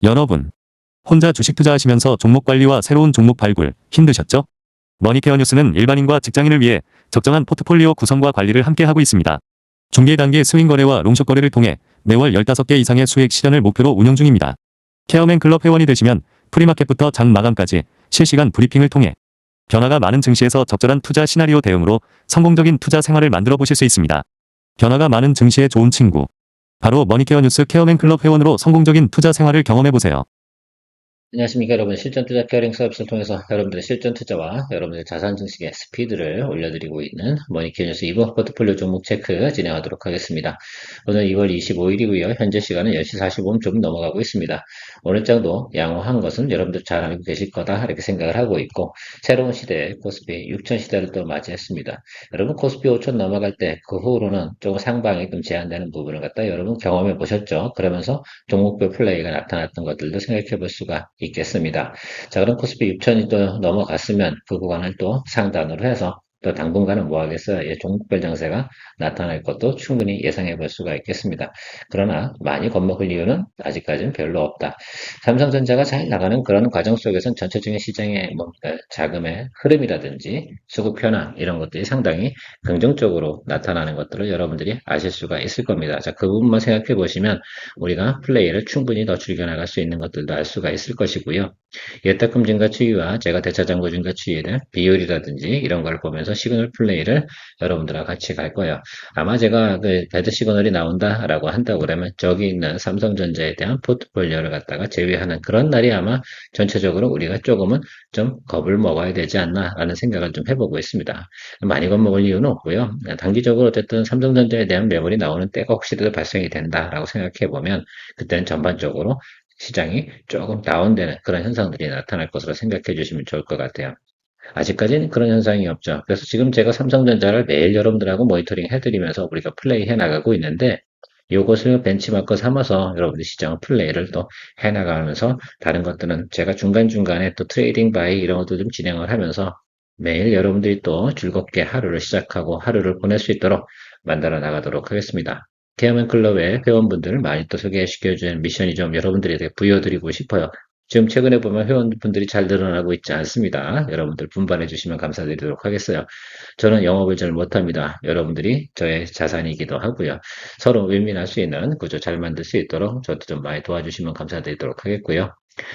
여러분, 혼자 주식 투자하시면서 종목 관리와 새로운 종목 발굴 힘드셨죠? 머니케어 뉴스는 일반인과 직장인을 위해 적정한 포트폴리오 구성과 관리를 함께 하고 있습니다. 중개 단계 스윙 거래와 롱숏 거래를 통해 매월 15개 이상의 수익 실현을 목표로 운영 중입니다. 케어맨 클럽 회원이 되시면 프리마켓부터 장 마감까지 실시간 브리핑을 통해 변화가 많은 증시에서 적절한 투자 시나리오 대응으로 성공적인 투자 생활을 만들어 보실 수 있습니다. 변화가 많은 증시의 좋은 친구. 바로 머니케어 뉴스 케어맨 클럽 회원으로 성공적인 투자 생활을 경험해 보세요. 안녕하십니까 여러분. 실전 투자 케어링 서비스를 통해서 여러분들의 실전 투자와 여러분들의 자산 증식의 스피드를 올려드리고 있는 머니케어 뉴스 2부 포트폴리오 종목 체크 진행하도록 하겠습니다. 오늘 2월 25일이고요. 현재 시간은 10시 45분 좀 넘어가고 있습니다. 오늘 장도 양호한 것은 여러분들 잘 알고 계실 거다 이렇게 생각을 하고 있고, 새로운 시대에 코스피 6천 시대를 또 맞이했습니다. 여러분 코스피 5천 넘어갈 때 그 후로는 조금 상방이 좀 제한되는 부분을 갖다 여러분 경험해 보셨죠? 그러면서 종목별 플레이가 나타났던 것들도 생각해 볼 수가 있겠습니다. 자, 그럼 코스피 6천이 또 넘어갔으면 그 구간을 또 상단으로 해서 또 당분간은 뭐 하겠어요? 예, 종목별 장세가 나타날 것도 충분히 예상해 볼 수가 있겠습니다. 그러나 많이 겁먹을 이유는 아직까지는 별로 없다. 삼성전자가 잘 나가는 그런 과정 속에서는 전체적인 시장의 자금의 흐름이라든지 수급 현황 이런 것들이 상당히 긍정적으로 나타나는 것들을 여러분들이 아실 수가 있을 겁니다. 자, 그 부분만 생각해 보시면 우리가 플레이를 충분히 더 즐겨나갈 수 있는 것들도 알 수가 있을 것이고요. 예탁금 증가 추이와 제가 대차장고 증가 추이에 대한 비율이라든지 이런 걸 보면서 시그널 플레이를 여러분들과 같이 갈 거예요. 아마 제가 그 배드 시그널이 나온다라고 한다고 그러면 저기 있는 삼성전자에 대한 포트폴리오를 갖다가 제외하는 그런 날이 아마 전체적으로 우리가 조금은 좀 겁을 먹어야 되지 않나라는 생각을 좀 해보고 있습니다. 많이 겁먹을 이유는 없고요. 단기적으로 어쨌든 삼성전자에 대한 매물이 나오는 때가 혹시라도 발생이 된다라고 생각해 보면 그때는 전반적으로 시장이 조금 다운되는 그런 현상들이 나타날 것으로 생각해 주시면 좋을 것 같아요. 아직까지는 그런 현상이 없죠. 그래서 지금 제가 삼성전자를 매일 여러분들하고 모니터링 해드리면서 우리가 플레이 해 나가고 있는데, 이것을 벤치마크 삼아서 여러분들 시장 플레이를 또 해나가면서 다른 것들은 제가 중간중간에 또 트레이딩 바이 이런 것도 좀 진행을 하면서 매일 여러분들이 또 즐겁게 하루를 시작하고 하루를 보낼 수 있도록 만들어 나가도록 하겠습니다. 케어맨 클럽의 회원분들을 많이 또 소개시켜주는 미션이 좀 여러분들에게 부여드리고 싶어요. 지금 최근에 보면 회원분들이 잘 늘어나고 있지 않습니다. 여러분들 분발해 주시면 감사드리도록 하겠어요. 저는 영업을 잘 못합니다. 여러분들이 저의 자산이기도 하고요. 서로 윈윈할 수 있는 구조 잘 만들 수 있도록 저도 좀 많이 도와주시면 감사드리도록 하겠고요.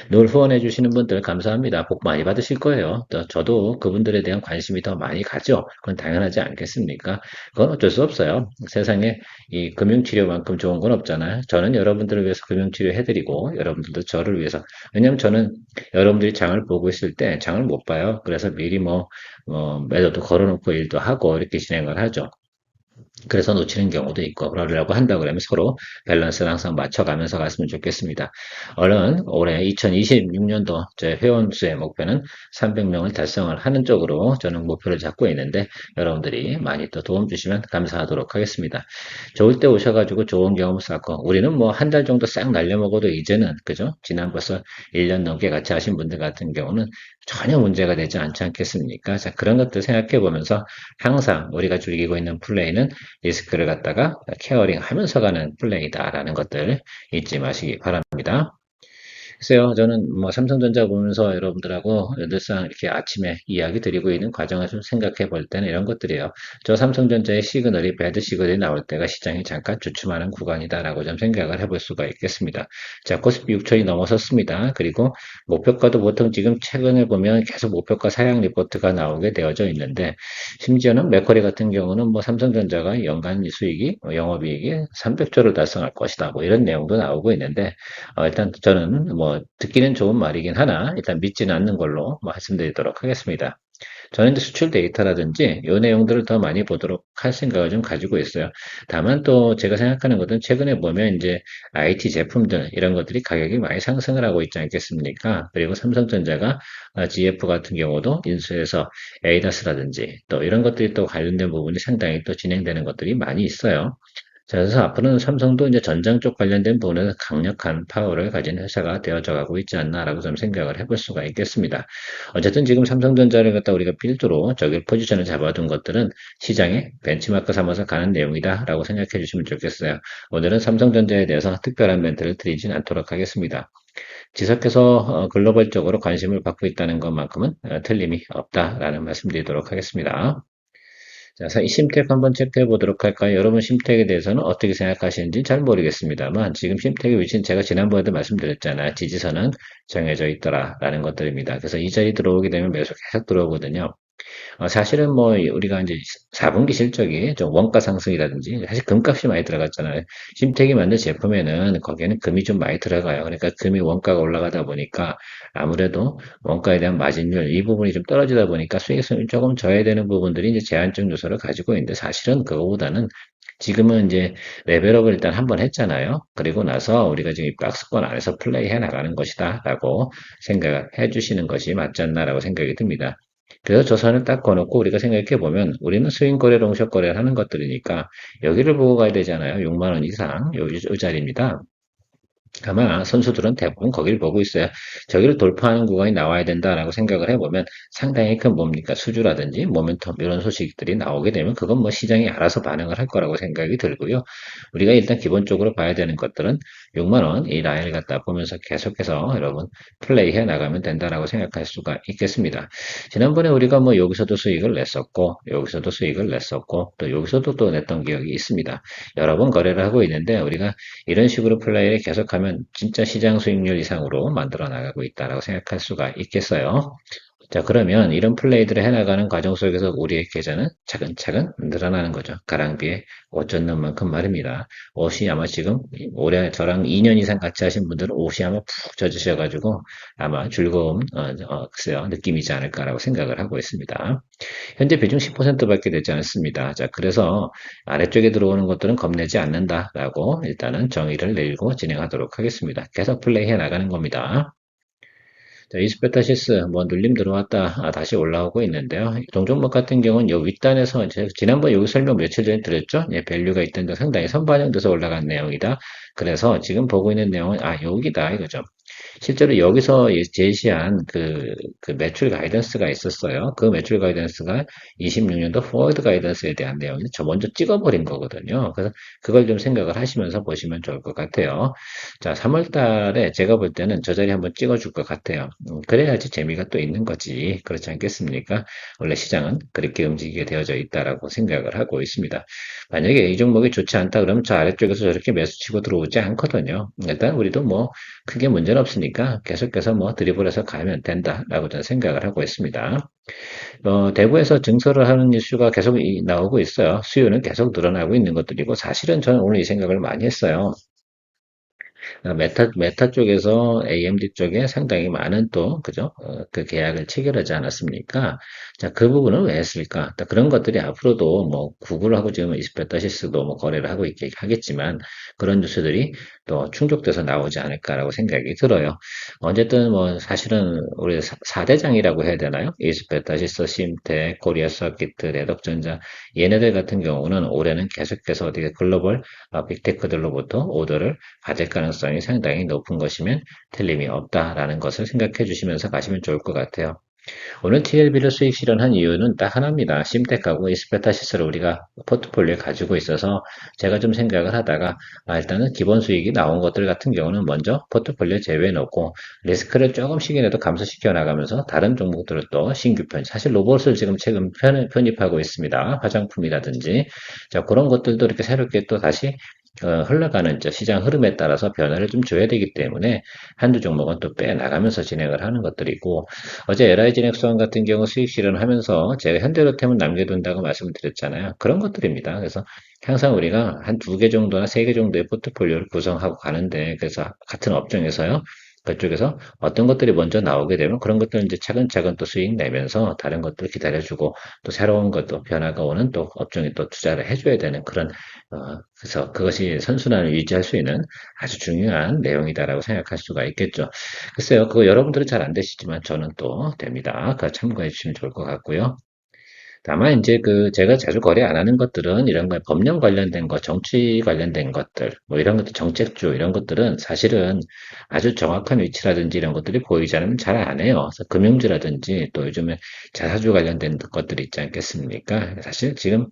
늘 후원해 주시는 분들 감사합니다. 복 많이 받으실 거예요. 또 저도 그분들에 대한 관심이 더 많이 가죠. 그건 당연하지 않겠습니까? 그건 어쩔 수 없어요. 세상에 이 금융치료만큼 좋은 건 없잖아요. 저는 여러분들을 위해서 금융치료 해드리고 여러분들도 저를 위해서. 왜냐면 저는 여러분들이 장을 보고 있을 때 장을 못 봐요. 그래서 미리 매도도 걸어놓고 일도 하고 이렇게 진행을 하죠. 그래서 놓치는 경우도 있고, 그러려고 한다 그러면 서로 밸런스를 항상 맞춰가면서 갔으면 좋겠습니다. 얼른 올해 2026년도 제 회원 수의 목표는 300명을 달성을 하는 쪽으로 저는 목표를 잡고 있는데, 여러분들이 많이 또 도움 주시면 감사하도록 하겠습니다. 좋을 때 오셔가지고 좋은 경험 쌓고, 우리는 뭐 한 달 정도 싹 날려먹어도 이제는, 그죠? 지난 벌써 1년 넘게 같이 하신 분들 같은 경우는 전혀 문제가 되지 않지 않겠습니까? 자, 그런 것들 생각해 보면서 항상 우리가 즐기고 있는 플레이는 리스크를 갖다가 케어링 하면서 가는 플레이다라는 것들 잊지 마시기 바랍니다. 글쎄요, 저는 뭐 삼성전자 보면서 여러분들하고 늘상 이렇게 아침에 이야기 드리고 있는 과정을 좀 생각해 볼 때는 이런 것들이에요. 저 삼성전자의 시그널이 배드 시그널이 나올 때가 시장이 잠깐 주춤하는 구간이다라고 좀 생각을 해볼 수가 있겠습니다. 자, 코스피 6천이 넘어섰습니다. 그리고 목표가도 보통 지금 최근에 보면 계속 목표가 사양 리포트가 나오게 되어져 있는데, 심지어는 맥커리 같은 경우는 뭐 삼성전자가 연간 수익이 영업이익이 300조를 달성할 것이다. 뭐 이런 내용도 나오고 있는데, 일단 저는 뭐 듣기는 좋은 말이긴 하나 일단 믿지는 않는 걸로 말씀드리도록 하겠습니다. 저는 이제 수출 데이터라든지 이 내용들을 더 많이 보도록 할 생각을 좀 가지고 있어요. 다만 또 제가 생각하는 것은 최근에 보면 이제 IT 제품들 이런 것들이 가격이 많이 상승을 하고 있지 않겠습니까? 그리고 삼성전자가 GF 같은 경우도 인수해서 에이다스라든지 또 이런 것들이 또 관련된 부분이 상당히 또 진행되는 것들이 많이 있어요. 자, 그래서 앞으로는 삼성도 이제 전장 쪽 관련된 부분에서 강력한 파워를 가진 회사가 되어져 가고 있지 않나라고 좀 생각을 해볼 수가 있겠습니다. 어쨌든 지금 삼성전자를 갖다 우리가 필두로 저기 포지션을 잡아둔 것들은 시장에 벤치마크 삼아서 가는 내용이다라고 생각해 주시면 좋겠어요. 오늘은 삼성전자에 대해서 특별한 멘트를 드리진 않도록 하겠습니다. 지속해서 글로벌적으로 관심을 받고 있다는 것만큼은 틀림이 없다라는 말씀드리도록 하겠습니다. 자, 이 심택 한번 체크해 보도록 할까요? 여러분 심택에 대해서는 어떻게 생각하시는지 잘 모르겠습니다만 지금 심택의 위치는 제가 지난번에도 말씀드렸잖아요. 지지선은 정해져 있더라라는 것들입니다. 그래서 이 자리 들어오게 되면 매수 계속 들어오거든요. 사실은 뭐 우리가 이제 4분기 실적이 좀 원가 상승이라든지 사실 금값이 많이 들어갔잖아요. 심택이 만든 제품에는 거기에는 금이 좀 많이 들어가요. 그러니까 금이 원가가 올라가다 보니까 아무래도 원가에 대한 마진율 이 부분이 좀 떨어지다 보니까 수익성이 조금 저해되는 부분들이 이제 제한적 요소를 가지고 있는데 사실은 그거보다는 지금은 이제 레벨업을 일단 한번 했잖아요. 그리고 나서 우리가 지금 이 박스권 안에서 플레이 해 나가는 것이다 라고 생각해 주시는 것이 맞지 않나라고 생각이 듭니다. 그래서 저 선을 딱 꺼놓고 우리가 생각해 보면 우리는 스윙 거래, 롱숏 거래를 하는 것들이니까 여기를 보고 가야 되잖아요. 6만 원 이상 요 자리입니다. 아마 선수들은 대부분 거기를 보고 있어요. 저기를 돌파하는 구간이 나와야 된다라고 생각을 해보면 상당히 큰 뭡니까 수주라든지 모멘텀 이런 소식들이 나오게 되면 그건 뭐 시장이 알아서 반응을 할 거라고 생각이 들고요. 우리가 일단 기본적으로 봐야 되는 것들은 6만 원 이 라인을 갖다 보면서 계속해서 여러분 플레이해 나가면 된다라고 생각할 수가 있겠습니다. 지난번에 우리가 뭐 여기서도 수익을 냈었고 여기서도 수익을 냈었고 또 여기서도 또 냈던 기억이 있습니다. 여러 번 거래를 하고 있는데 우리가 이런 식으로 플레이를 계속하면 진짜 시장 수익률 이상으로 만들어 나가고 있다라고 생각할 수가 있겠어요. 자, 그러면 이런 플레이들을 해나가는 과정 속에서 우리의 계좌는 차근차근 늘어나는 거죠. 가랑비에 옷 젖는 만큼 말입니다. 옷이 아마 지금 올해 저랑 2년 이상 같이 하신 분들은 옷이 아마 푹 젖으셔가지고 아마 즐거움, 글쎄요, 느낌이지 않을까라고 생각을 하고 있습니다. 현재 비중 10%밖에 되지 않습니다. 자, 그래서 아래쪽에 들어오는 것들은 겁내지 않는다라고 일단은 정의를 내리고 진행하도록 하겠습니다. 계속 플레이 해 나가는 겁니다. 자, 이스페타시스 뭐 눌림 들어왔다 다시 올라오고 있는데요. 동종목 같은 경우는 요 윗단에서 제가 지난번 여기 설명 며칠 전에 드렸죠. 예, 밸류가 있던 데 상당히 선반영돼서 올라간 내용이다. 그래서 지금 보고 있는 내용은 여기다 이거죠. 실제로 여기서 제시한 그 매출 가이던스가 있었어요. 그 매출 가이던스가 26년도 포워드 가이던스에 대한 내용이 저 먼저 찍어버린 거거든요. 그래서 그걸 좀 생각을 하시면서 보시면 좋을 것 같아요. 자, 3월 달에 제가 볼 때는 저 자리 한번 찍어줄 것 같아요. 그래야지 재미가 또 있는 거지. 그렇지 않겠습니까? 원래 시장은 그렇게 움직이게 되어져 있다라고 생각을 하고 있습니다. 만약에 이 종목이 좋지 않다 그러면 저 아래쪽에서 저렇게 매수 치고 들어오지 않거든요. 일단 우리도 뭐 크게 문제는 없으니까 계속해서 뭐 드리블해서 가면 된다라고 저는 생각을 하고 있습니다. 대구에서 증설을 하는 이슈가 계속 나오고 있어요. 수요는 계속 늘어나고 있는 것들이고 사실은 저는 오늘 이 생각을 많이 했어요. 메타 쪽에서 AMD 쪽에 상당히 많은 또, 그죠? 그 계약을 체결하지 않았습니까? 자, 그 부분은 왜 했을까? 그런 것들이 앞으로도 뭐, 구글하고 지금 이스페타시스도 뭐 거래를 하고 있긴 하겠지만, 그런 뉴스들이 또 충족돼서 나오지 않을까라고 생각이 들어요. 어쨌든 뭐, 사실은 우리 4대장이라고 해야 되나요? 이스페타시스, 심텍, 코리아 서키트, 레덕전자, 얘네들 같은 경우는 올해는 계속해서 어떻게 글로벌 빅테크들로부터 오더를 받을 가능성이 상당히 높은 것이면 틀림이 없다라는 것을 생각해 주시면서 가시면 좋을 것 같아요. 오늘 TLB를 수익 실현한 이유는 딱 하나입니다. 심텍하고 이스페타시스를 우리가 포트폴리오에 가지고 있어서 제가 좀 생각을 하다가 일단은 기본 수익이 나온 것들 같은 경우는 먼저 포트폴리오에 제외해 놓고 리스크를 조금씩이라도 감소시켜 나가면서 다른 종목들을 또 신규 사실 로봇을 지금 최근 편입하고 있습니다. 화장품이라든지 자 그런 것들도 이렇게 새롭게 또 다시 흘러가는 시장 흐름에 따라서 변화를 좀 줘야 되기 때문에 한두 종목은 또 빼나가면서 진행을 하는 것들이고 어제 LIG 넥스원 같은 경우 수익 실현하면서 제가 현대로템은 남겨둔다고 말씀을 드렸잖아요. 그런 것들입니다. 그래서 항상 우리가 한 두 개 정도나 세 개 정도의 포트폴리오를 구성하고 가는데 그래서 같은 업종에서요. 그쪽에서 어떤 것들이 먼저 나오게 되면 그런 것들은 이제 차근차근 또 수익 내면서 다른 것들 기다려주고 또 새로운 것도 변화가 오는 또 업종에 또 투자를 해줘야 되는 그런 그래서 그것이 선순환을 유지할 수 있는 아주 중요한 내용이다라고 생각할 수가 있겠죠. 글쎄요, 그거 여러분들은 잘 안 되시지만 저는 또 됩니다. 그거 참고해 주시면 좋을 것 같고요. 다만 이제 제가 자주 거래 안 하는 것들은 이런 거 법령 관련된 거, 정치 관련된 것들, 뭐 이런 것들 정책주 이런 것들은 사실은 아주 정확한 위치라든지 이런 것들이 보이지 않으면 잘 안 해요. 그래서 금융주라든지 또 요즘에 자사주 관련된 것들이 있지 않겠습니까? 사실 지금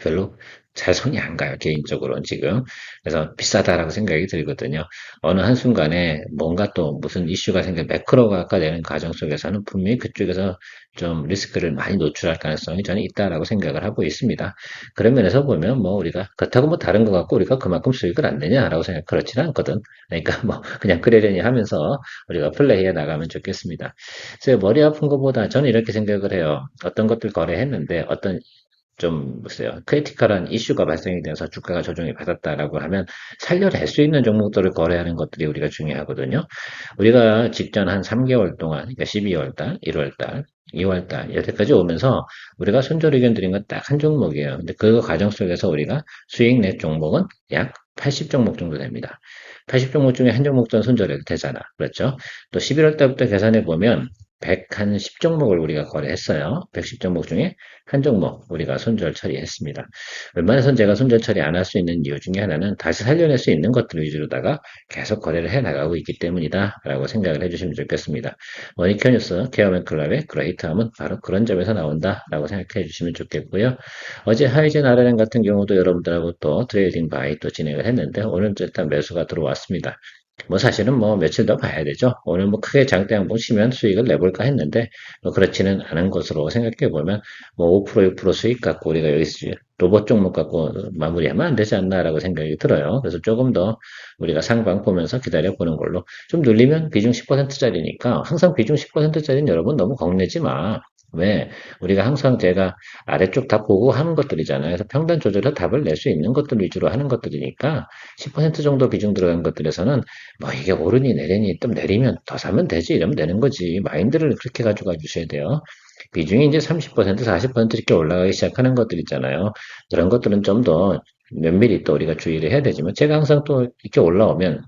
별로 잘 손이 안 가요, 개인적으로는 지금. 그래서 비싸다라고 생각이 들거든요. 어느 한순간에 뭔가 또 무슨 이슈가 매크로가 되는 과정 속에서는 분명히 그쪽에서 좀 리스크를 많이 노출할 가능성이 저는 있다라고 생각을 하고 있습니다. 그런 면에서 보면 뭐 우리가 그렇다고 뭐 다른 것 같고 우리가 그만큼 수익을 안 내냐라고 생각 그렇지는 않거든. 그러니까 뭐 그냥 그러려니 하면서 우리가 플레이해 나가면 좋겠습니다. 그래서 머리 아픈 것보다 저는 이렇게 생각을 해요. 어떤 것들 거래했는데 어떤 좀 보세요. 크리티컬한 이슈가 발생이 돼서 주가가 조정이 받았다라고 하면 살려낼 수 있는 종목들을 거래하는 것들이 우리가 중요하거든요. 우리가 직전 한 3개월 동안, 그러니까 12월 달, 1월 달, 2월 달, 여태까지 오면서 우리가 손절 의견 드린 건 딱 한 종목이에요. 근데 그 과정 속에서 우리가 수익 낼 종목은 약 80종목 정도 됩니다. 80종목 중에 한 종목도 손절해도 되잖아. 그렇죠? 또 11월 달부터 계산해 보면 110종목을 우리가 거래했어요. 110종목 중에 한 종목 우리가 손절 처리했습니다. 웬만해선 제가 손절 처리 안 할 수 있는 이유 중에 하나는 다시 살려낼 수 있는 것들 위주로다가 계속 거래를 해 나가고 있기 때문이다 라고 생각을 해주시면 좋겠습니다. 머니큐 뉴스 케어맨클럽의 그레이트함은 바로 그런 점에서 나온다 라고 생각해 주시면 좋겠고요. 어제 하이젠 RNN 같은 경우도 여러분들하고 또 트레이딩 바이 또 진행을 했는데 오늘 일단 매수가 들어왔습니다. 뭐 사실은 뭐 며칠 더 봐야 되죠. 오늘 뭐 크게 장대 양봉 치면 수익을 내볼까 했는데 뭐 그렇지는 않은 것으로 생각해 보면 뭐 5% 6% 수익 갖고 우리가 여기서 로봇 종목 갖고 마무리하면 안 되지 않나라고 생각이 들어요. 그래서 조금 더 우리가 상방 보면서 기다려 보는 걸로 좀 눌리면 비중 10%짜리니까 항상 비중 10%짜리는 여러분 너무 겁내지 마. 왜? 우리가 항상 제가 아래쪽 다 보고 하는 것들이잖아요. 그래서 평단 조절해서 답을 낼 수 있는 것들 위주로 하는 것들이니까 10% 정도 비중 들어간 것들에서는 뭐 이게 오르니 내리니 또 내리면 더 사면 되지 이러면 되는 거지. 마인드를 그렇게 가져가 주셔야 돼요. 비중이 이제 30%, 40% 이렇게 올라가기 시작하는 것들 있잖아요. 그런 것들은 좀 더 면밀히 또 우리가 주의를 해야 되지만 제가 항상 또 이렇게 올라오면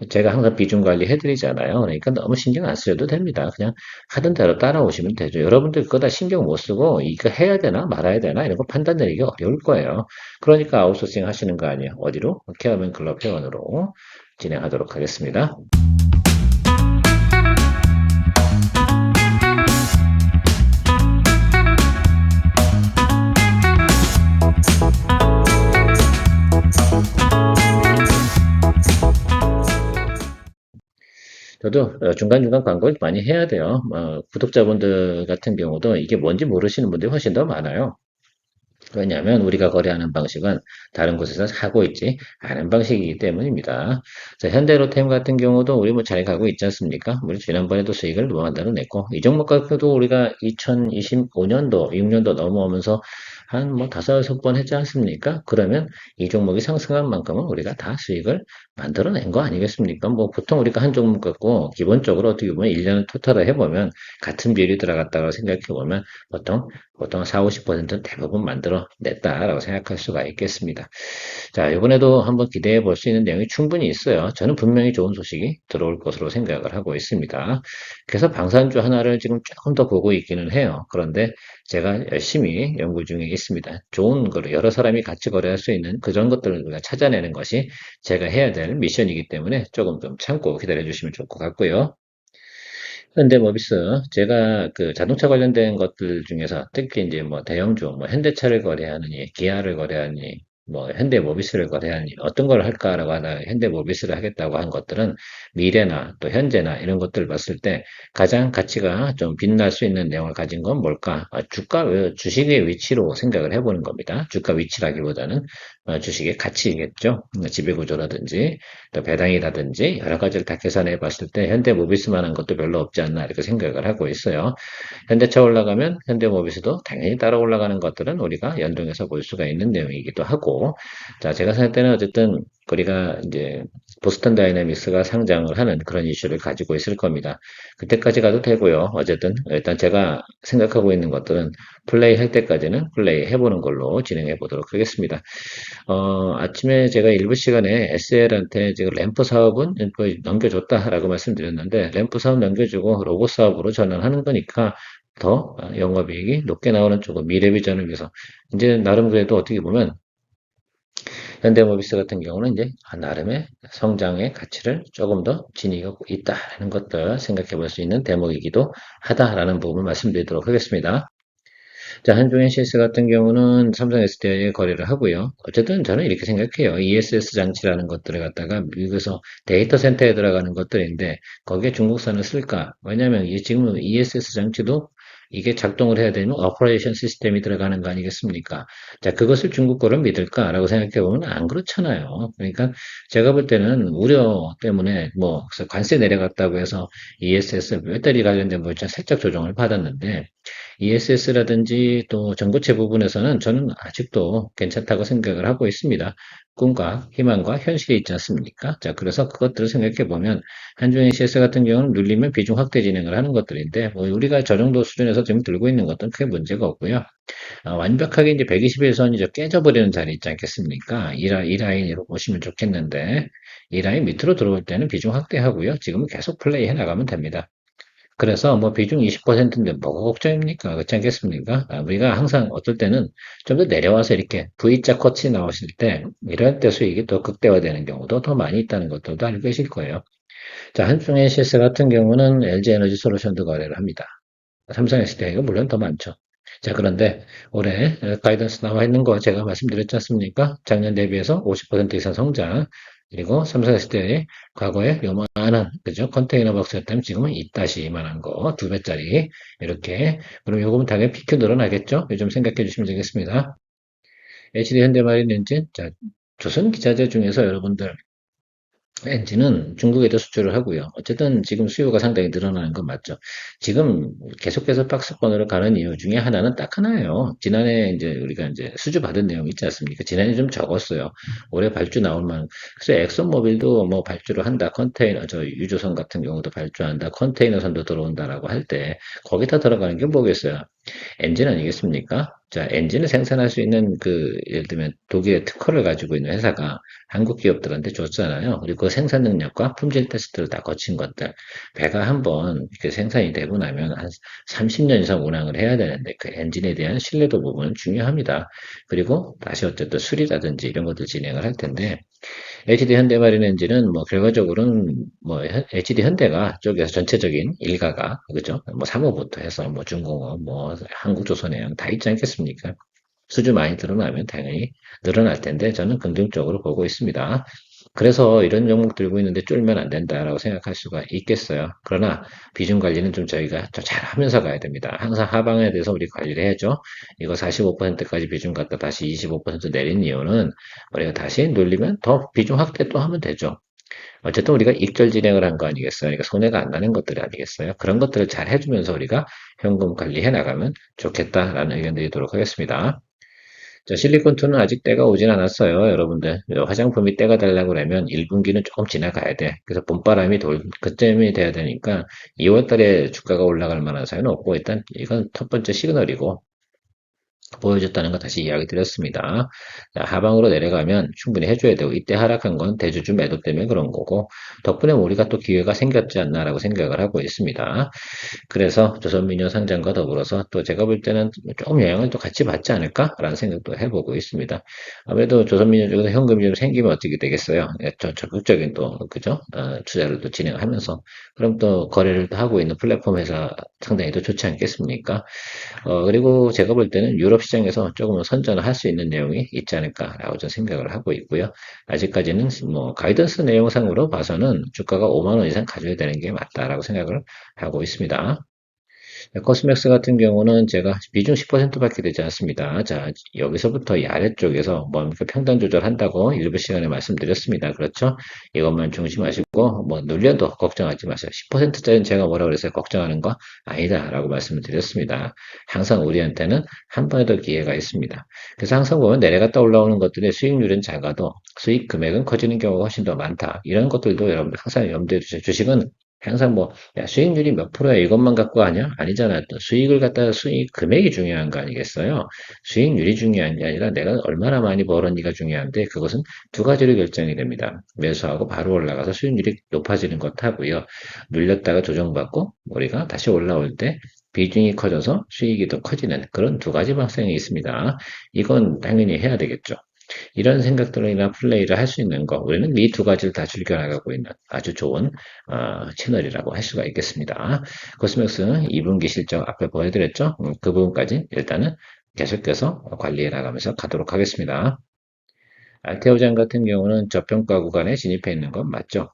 제가 항상 비중 관리 해드리잖아요. 그러니까 너무 신경 안 쓰셔도 됩니다. 그냥 하던 대로 따라오시면 되죠. 여러분들 그거 다 신경 못 쓰고 이거 해야 되나 말아야 되나 이런 거 판단 내리기 어려울 거예요. 그러니까 아웃소싱 하시는 거 아니에요. 어디로? 케어맨 클럽 회원으로 진행하도록 하겠습니다. 저도 중간중간 광고를 많이 해야 돼요. 구독자분들 같은 경우도 이게 뭔지 모르시는 분들이 훨씬 더 많아요. 왜냐하면 우리가 거래하는 방식은 다른 곳에서 하고 있지 않은 방식이기 때문입니다. 자, 현대로템 같은 경우도 우리 뭐 잘 가고 있지 않습니까? 우리 지난번에도 수익을 만들어냈고, 이 종목 가격도 우리가 2025년도, 6년도 넘어오면서 한 뭐 다섯, 여섯 번 했지 않습니까? 그러면 이 종목이 상승한 만큼은 우리가 다 수익을 만들어낸 거 아니겠습니까? 뭐 보통 우리가 한 종목 갖고 기본적으로 어떻게 보면 1년을 토탈을 해보면 같은 비율이 들어갔다고 생각해보면 보통 4, 50%는 대부분 만들어냈다라고 생각할 수가 있겠습니다. 자, 이번에도 한번 기대해 볼 수 있는 내용이 충분히 있어요. 저는 분명히 좋은 소식이 들어올 것으로 생각을 하고 있습니다. 그래서 방산주 하나를 지금 조금 더 보고 있기는 해요. 그런데 제가 열심히 연구 중에 있습니다. 좋은 거를 여러 사람이 같이 거래할 수 있는 그런 것들을 우리가 찾아내는 것이 제가 해야 될 미션이기 때문에 조금 좀 참고 기다려 주시면 좋을 것 같고요. 현대모비스 제가 그 자동차 관련된 것들 중에서 특히 이제 뭐 대형주 뭐 현대차를 거래하느니 기아를 거래하니 뭐 현대모비스를 거래하니 어떤 걸 할까라고 하다 현대모비스를 하겠다고 한 것들은 미래나 또 현재나 이런 것들을 봤을 때 가장 가치가 좀 빛날 수 있는 내용을 가진 건 뭘까? 주식의 위치로 생각을 해보는 겁니다. 주가 위치라기보다는 주식의 가치이겠죠. 지배구조라든지 또 배당이라든지 여러 가지를 다 계산해 봤을 때 현대모비스만한 것도 별로 없지 않나 이렇게 생각을 하고 있어요. 현대차 올라가면 현대모비스도 당연히 따라 올라가는 것들은 우리가 연동해서 볼 수가 있는 내용이기도 하고, 자, 제가 생각할 때는 어쨌든 우리가 이제 보스턴 다이내믹스가 상장을 하는 그런 이슈를 가지고 있을 겁니다. 그때까지 가도 되고요. 어쨌든 일단 제가 생각하고 있는 것들은 플레이 할 때까지는 플레이 해보는 걸로 진행해 보도록 하겠습니다. 아침에 제가 일부 시간에 SL한테 지금 램프 사업은 거의 넘겨줬다라고 말씀드렸는데, 램프 사업 넘겨주고 로봇 사업으로 전환하는 거니까 더 영업이익이 높게 나오는 쪽으로 미래비전을 위해서 이제 나름 그래도 어떻게 보면 현대모비스 같은 경우는 이제 나름의 성장의 가치를 조금 더 지니고 있다라는 것들 생각해 볼 수 있는 대목이기도 하다라는 부분을 말씀드리도록 하겠습니다. 자, 한중 NCS 같은 경우는 삼성 SDI에 거래를 하고요. 어쨌든 저는 이렇게 생각해요. ESS 장치라는 것들을 갖다가 미국에서 데이터 센터에 들어가는 것들인데 거기에 중국산을 쓸까? 왜냐하면 지금 ESS 장치도 이게 작동을 해야 되면 오퍼레이션 시스템이 들어가는 거 아니겠습니까? 자, 그것을 중국 거를 믿을까라고 생각해 보면 안 그렇잖아요. 그러니까 제가 볼 때는 우려 때문에 뭐 관세 내려갔다고 해서 ESS 배터리 관련된 물자 살짝 조정을 받았는데 ESS라든지 또 전고체 부분에서는 저는 아직도 괜찮다고 생각을 하고 있습니다. 꿈과 희망과 현실이 있지 않습니까? 자, 그래서 그것들을 생각해 보면 한중 ECS 같은 경우는 눌리면 비중 확대 진행을 하는 것들인데 뭐 우리가 저 정도 수준에서 지금 들고 있는 것은 크게 문제가 없고요. 완벽하게 이제 121선이 깨져버리는 자리 있지 않겠습니까? 이 라인으로 보시면 좋겠는데 이 라인 밑으로 들어올 때는 비중 확대하고요. 지금은 계속 플레이 해 나가면 됩니다. 그래서 뭐 비중 20%인데 뭐가 걱정입니까? 그렇지 않겠습니까? 우리가 항상 어떨 때는 좀 더 내려와서 이렇게 V자 컷이 나오실 때 이럴 때 수익이 또 극대화되는 경우도 더 많이 있다는 것들도 알고 계실 거예요. 자, 한중 NCS 같은 경우는 LG 에너지 솔루션도 거래를 합니다. 삼성 SDI가 물론 더 많죠. 자, 그런데 올해 가이던스 나와 있는 거 제가 말씀드렸지 않습니까? 작년 대비해서 50% 이상 성장. 그리고 삼성 SDI 과거에 요만한 그죠? 컨테이너 박스였다면 지금은 이따시만한 거, 2배짜리 이렇게. 그럼 요거는 당연히 PQ 늘어나겠죠? 요즘 생각해 주시면 되겠습니다. HD 현대마린 엔진, 자, 조선 기자재 중에서 여러분들 엔진은 중국에도 수출을 하고요. 어쨌든 지금 수요가 상당히 늘어나는 건 맞죠. 지금 계속해서 박스권으로 가는 이유 중에 하나는 딱 하나예요. 지난해 이제 우리가 이제 수주 받은 내용 있지 않습니까? 지난해 좀 적었어요. 올해 발주 나올 만. 그래서 엑슨모빌도 뭐 발주를 한다. 컨테이너, 저 유조선 같은 경우도 발주한다. 컨테이너선도 들어온다라고 할 때 거기다 들어가는 게 뭐겠어요? 엔진 아니겠습니까? 자, 엔진을 생산할 수 있는 예를 들면 독일의 특허를 가지고 있는 회사가 한국 기업들한테 줬잖아요. 그리고 그 생산 능력과 품질 테스트를 다 거친 것들. 배가 한번 이렇게 생산이 되고 나면 한 30년 이상 운항을 해야 되는데 그 엔진에 대한 신뢰도 부분은 중요합니다. 그리고 다시 어쨌든 수리라든지 이런 것들 진행을 할 텐데 HD 현대마린 엔진은 뭐 결과적으로는 뭐 HD 현대가 쪽에서 전체적인 일가가 그죠? 뭐 사모부터 해서 뭐 중공업, 뭐 한국조선해양 다 있지 않겠습니까? 수주 많이 늘어나면 당연히 늘어날 텐데 저는 긍정적으로 보고 있습니다. 그래서 이런 종목 들고 있는데 쫄면 안 된다라고 생각할 수가 있겠어요. 그러나 비중 관리는 좀 저희가 좀 잘 하면서 가야 됩니다. 항상 하방에 대해서 우리 관리를 해야죠. 이거 45%까지 비중 갖다 다시 25% 내린 이유는 우리가 다시 눌리면 더 비중 확대 또 하면 되죠. 어쨌든 우리가 익절 진행을 한 거 아니겠어요? 그러니까 손해가 안 나는 것들이 아니겠어요? 그런 것들을 잘 해주면서 우리가 현금 관리해 나가면 좋겠다라는 의견 드리도록 하겠습니다. 자, 실리콘투는 아직 때가 오진 않았어요, 여러분들. 화장품이 때가 되려고 그러면 1분기는 조금 지나가야 돼. 그래서 봄바람이 그쯤이 돼야 되니까 2월 달에 주가가 올라갈 만한 사유는 없고, 일단 이건 첫 번째 시그널이고, 보여줬다는 거 다시 이야기 드렸습니다. 자, 하방으로 내려가면 충분히 해줘야 되고 이때 하락한 건 대주주 매도 때문에 그런 거고 덕분에 우리가 또 기회가 생겼지 않나라고 생각을 하고 있습니다. 그래서 조선민요 상장과 더불어서 또 제가 볼 때는 조금 영향을 또 같이 받지 않을까라는 생각도 해보고 있습니다. 아무래도 조선민요 쪽에서 현금이 좀 생기면 어떻게 되겠어요? 적극적인 또 그죠? 투자를 또 진행하면서 그럼 또 거래를 또 하고 있는 플랫폼 회사 상당히 또 좋지 않겠습니까? 그리고 제가 볼 때는 유럽 시장에서 조금 선전을 할 수 있는 내용이 있지 않을까라고 좀 생각을 하고 있고요. 아직까지는 뭐 가이던스 내용상으로 봐서는 주가가 5만 원 이상 가져야 되는 게 맞다라고 생각을 하고 있습니다. 코스맥스 같은 경우는 제가 비중 10%밖에 되지 않습니다. 자, 여기서부터 이 아래쪽에서 뭡니까 평단 조절한다고 일부 시간에 말씀드렸습니다. 그렇죠? 이것만 중심하시고 뭐 눌려도 걱정하지 마세요. 10%짜리는 제가 뭐라 그랬어요? 걱정하는 거 아니다라고 말씀을 드렸습니다. 항상 우리한테는 한 번에 더 기회가 있습니다. 그래서 항상 보면 내려갔다 올라오는 것들의 수익률은 작아도 수익 금액은 커지는 경우가 훨씬 더 많다. 이런 것들도 여러분들 항상 염두에 두세요. 주식은 항상 뭐, 야, 수익률이 몇 프로야? 이것만 갖고 하냐? 아니잖아. 또 수익을 갖다가 수익 금액이 중요한 거 아니겠어요? 수익률이 중요한 게 아니라 내가 얼마나 많이 벌었니가 중요한데 그것은 두 가지로 결정이 됩니다. 매수하고 바로 올라가서 수익률이 높아지는 것 하고요. 눌렸다가 조정받고 우리가 다시 올라올 때 비중이 커져서 수익이 더 커지는 그런 두 가지 방향이 있습니다. 이건 당연히 해야 되겠죠. 이런 생각들이나 플레이를 할 수 있는 거, 우리는 이 두 가지를 다 즐겨나가고 있는 아주 좋은 채널이라고 할 수가 있겠습니다. 코스맥스 2분기 실적 앞에 보여드렸죠? 그 부분까지 일단은 계속해서 관리해 나가면서 가도록 하겠습니다. 알테오젠 같은 경우는 저평가 구간에 진입해 있는 건 맞죠?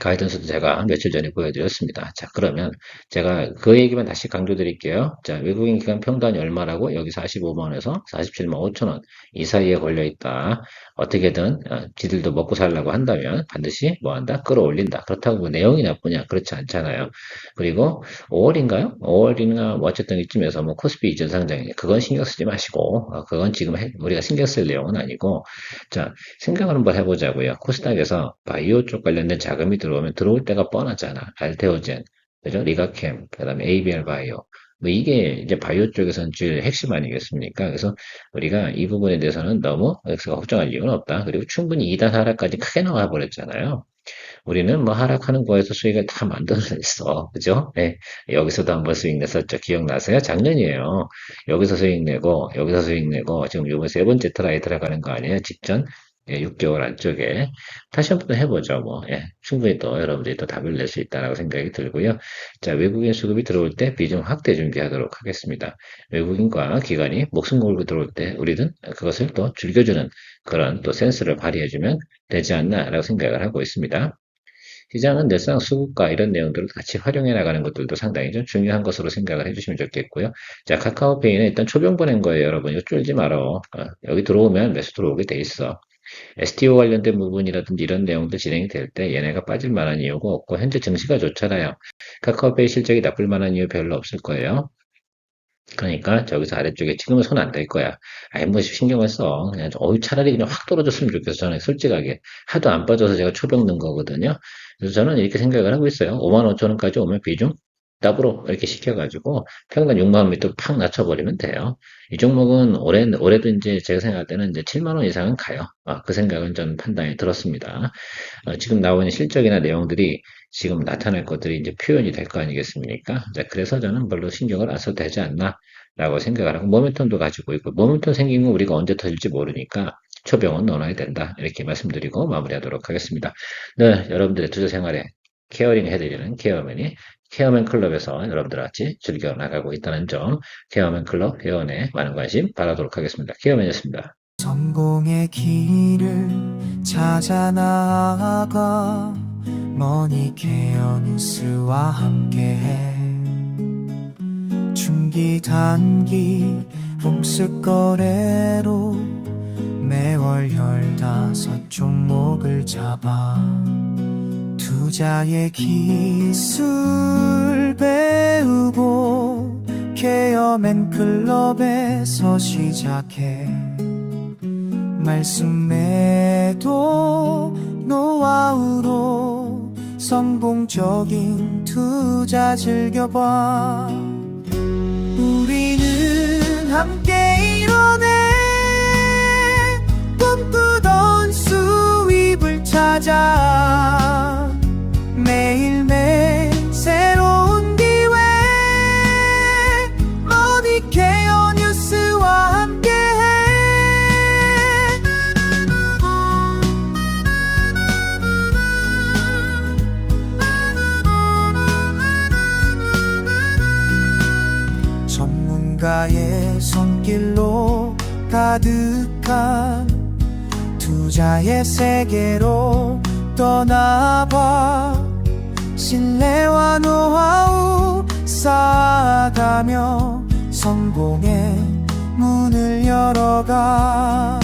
가이던스도 제가 며칠 전에 보여드렸습니다. 자, 그러면 제가 그 얘기만 다시 강조드릴게요. 자, 외국인 기관 평단이 얼마라고? 여기 45만원에서 47만 5천원 이 사이에 걸려있다. 어떻게든 지들도 먹고 살려고 한다면 반드시 뭐 한다? 끌어올린다. 그렇다고 뭐 내용이 나쁘냐? 그렇지 않잖아요. 그리고 5월인가요? 5월인가 뭐 어쨌든 이쯤에서 뭐 코스피 이전 상장이니 그건 신경 쓰지 마시고 그건 지금 우리가 신경 쓸 내용은 아니고 자, 생각을 한번 해보자고요. 코스닥에서 바이오 쪽 관련된 자금이 들어오면 들어올 때가 뻔하잖아. 알테오젠, 그죠? 리가캠, 그 다음에 ABR 바이오. 뭐 이게 이제 바이오 쪽에서는 제일 핵심 아니겠습니까? 그래서 우리가 이 부분에 대해서는 너무 걱정할 이유는 없다. 그리고 충분히 2단 하락까지 크게 나와 버렸잖아요. 우리는 뭐 하락하는 거에서 수익을 다 만들어냈어. 그죠? 네. 여기서도 한번 수익 냈었죠. 기억나세요? 작년이에요. 여기서 수익 내고, 여기서 수익 내고, 지금 요번 세 번째 트라이 들어가는 거 아니에요? 직전 6개월 안쪽에. 다시 한번 해보죠. 뭐, 충분히 또 여러분들이 또 답을 낼 수 있다라고 생각이 들고요. 자, 외국인 수급이 들어올 때 비중 확대 준비하도록 하겠습니다. 외국인과 기관이 목숨 걸고 들어올 때 우리는 그것을 또 즐겨주는 그런 또 센스를 발휘해주면 되지 않나라고 생각을 하고 있습니다. 시장은 늘상 수급과 이런 내용들을 같이 활용해 나가는 것들도 상당히 좀 중요한 것으로 생각을 해주시면 좋겠고요. 자, 카카오페이는 일단 초병 보낸 거예요, 여러분. 이거 쫄지 말어. 여기 들어오면 매수 들어오게 돼 있어. STO 관련된 부분이라든지 이런 내용들 진행이 될 때 얘네가 빠질 만한 이유가 없고 현재 증시가 좋잖아요. 카카오페이 실적이 나쁠 만한 이유 별로 없을 거예요. 그러니까 저기서 아래쪽에 지금은 손 안 댈 거야. 아예 뭐 신경을 써. 그냥 차라리 그냥 확 떨어졌으면 좋겠어. 저는 솔직하게 하도 안 빠져서 제가 초병 넣은 거거든요. 그래서 저는 이렇게 생각을 하고 있어요. 5만 5천 원까지 오면 비중 더블로 이렇게 시켜가지고 평균 6만 원 밑으로 팍 낮춰버리면 돼요. 이 종목은 올해도 이제 제가 생각할 때는 이제 7만 원 이상은 가요. 그 생각은 저는 판단이 들었습니다. 지금 나오는 실적이나 내용들이 지금 나타날 것들이 이제 표현이 될 거 아니겠습니까? 자, 그래서 저는 별로 신경을 안 써도 되지 않나 라고 생각을 하고 모멘텀도 가지고 있고 모멘텀 생긴 건 우리가 언제 터질지 모르니까 초병은 넣어놔야 된다 이렇게 말씀드리고 마무리하도록 하겠습니다. 네, 여러분들의 투자 생활에 케어링 해드리는 케어맨 클럽에서 여러분들 같이 즐겨 나가고 있다는 점 케어맨 클럽 회원에 많은 관심 바라도록 하겠습니다. 케어맨이었습니다. 성공의 길을 찾아 나아가 머니케어 뉴스와 함께해 중기 단기 복습 거래로 매월 15종목을 잡아 투자의 기술 배우고 케어맨 클럽에서 시작해 말씀에도 노하우로 성공적인 투자 즐겨봐 우리는 함께 이뤄내 꿈꾸던 수입을 찾아 매일매일 새로운 기회 머니케어 뉴스와 함께해 전문가의 손길로 가득한 투자의 세계로 떠나봐 신뢰와 노하우 쌓아가며 성공의 문을 열어가